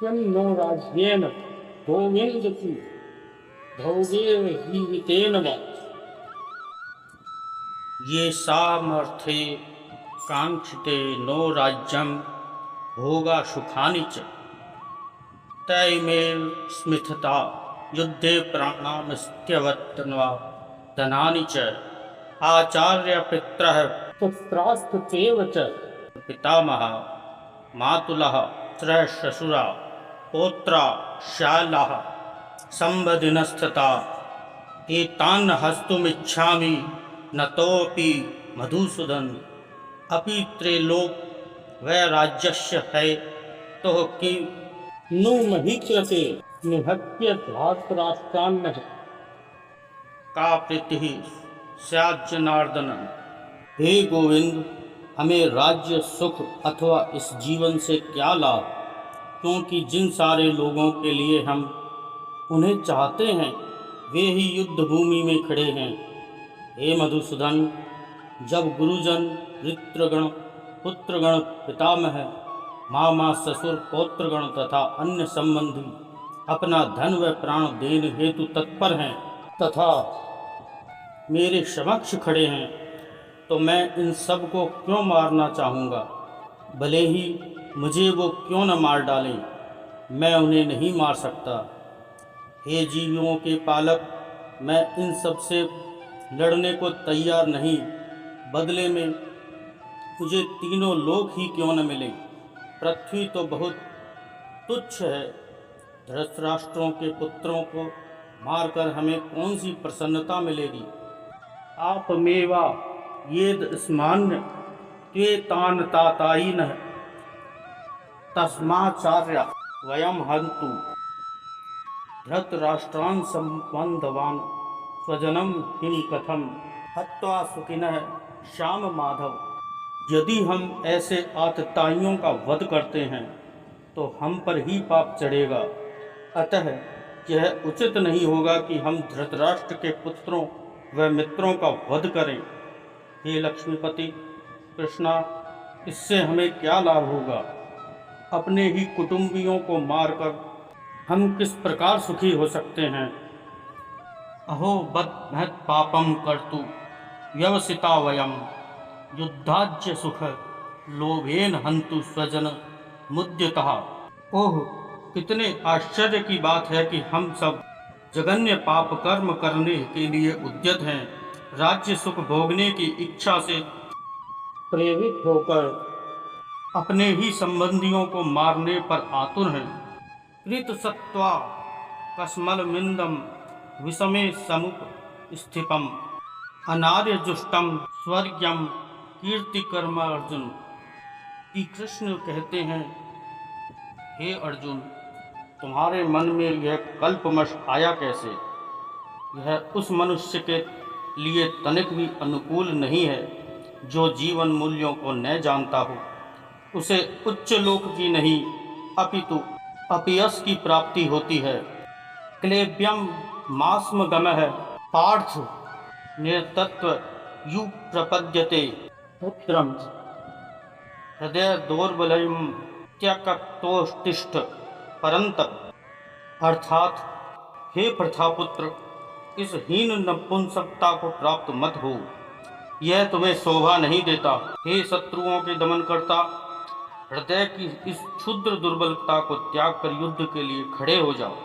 No राज्येन गोविंदति भोगेन जीवितेन वा। ये सामर्थे कांक्षिते no राज्यम भोगा सुखानि च तैमेव स्मिथता युद्धे प्राणामस्त्यवत्तन्वा धनानि च आचार्य पितरः पुत्रास्तुतेव च पितामहः मातुलः श्वशुरा पौत्रा शालाः संबदिनस्तथा एतान् हस्तुमिच्छामि न तोऽपि मधुसूदन अपि त्रैलोक वैराज्यस्य है तो कि नु महीकृते निहत्य धातराष्ट्रान्न। का प्रीति स्यात् जनार्दन। हे गोविंद, हमें राज्य सुख अथवा इस जीवन से क्या लाभ, क्योंकि जिन सारे लोगों के लिए हम उन्हें चाहते हैं वे ही युद्ध भूमि में खड़े हैं। हे मधुसूदन, जब गुरुजन मित्रगण पुत्रगण पितामह मामा ससुर पौत्रगण तथा अन्य संबंधी अपना धन व प्राण देने हेतु तत्पर हैं तथा मेरे समक्ष खड़े हैं, तो मैं इन सब को क्यों मारना चाहूँगा। भले ही मुझे वो क्यों न मार डालें, मैं उन्हें नहीं मार सकता। हे जीवियों के पालक, मैं इन सब से लड़ने को तैयार नहीं। बदले में मुझे तीनों लोक ही क्यों न मिले। पृथ्वी तो बहुत तुच्छ है। धृतराष्ट्रों के पुत्रों को मारकर हमें कौन सी प्रसन्नता मिलेगी। आप मेवा येद स्मान्य ते तान तातायिन तस्माचार्य वयम हंतु धृतराष्ट्रान् संबंधवान स्वजनम हिम कथम हत्वा सुखिनः श्याम माधव। यदि हम ऐसे आतताइयों का वध करते हैं तो हम पर ही पाप चढ़ेगा। अतः यह उचित नहीं होगा कि हम धृतराष्ट्र के पुत्रों व मित्रों का वध करें। हे लक्ष्मीपति कृष्णा, इससे हमें क्या लाभ होगा। अपने ही कुटुंबियों को मारकर हम किस प्रकार सुखी हो सकते हैं। अहो बद्महत् पापम कर्तु व्यवसिता वयम युद्धाज्य सुख लोभेन हंतु स्वजन मुद्यतः। ओह, कितने आश्चर्य की बात है कि हम सब जघन्य पाप कर्म करने के लिए उद्यत हैं, राज्य सुख भोगने की इच्छा से प्रेरित होकर अपने ही संबंधियों को मारने पर आतुर हैं। कृत सत्वा कस्मल मिंदम विषमे समुप स्थितम अनार्य जुष्टम स्वर्गम कीर्ति कर्म अर्जुन। श्री कृष्ण कहते हैं, हे अर्जुन, तुम्हारे मन में यह कल्पमश आया कैसे। यह उस मनुष्य के लिए तनिक भी अनुकूल नहीं है जो जीवन मूल्यों को न जानता हो। उसे उच्च लोक की नहीं अपितु अपयश की प्राप्ति होती है। क्लेब्यम मास्म गमः पार्थ निर्तत्व यु प्रपद्यते पुत्रम हृदय दौर्बल्यम त्यक्तोत्तिष्ठ परंतप। अर्थात, हे प्रथापुत्र, इस हीन नपुंसकता को प्राप्त मत हो, यह तुम्हें शोभा नहीं देता। हे शत्रुओं के दमन करता, हृदय की इस क्षुद्र दुर्बलता को त्याग कर युद्ध के लिए खड़े हो जाओ।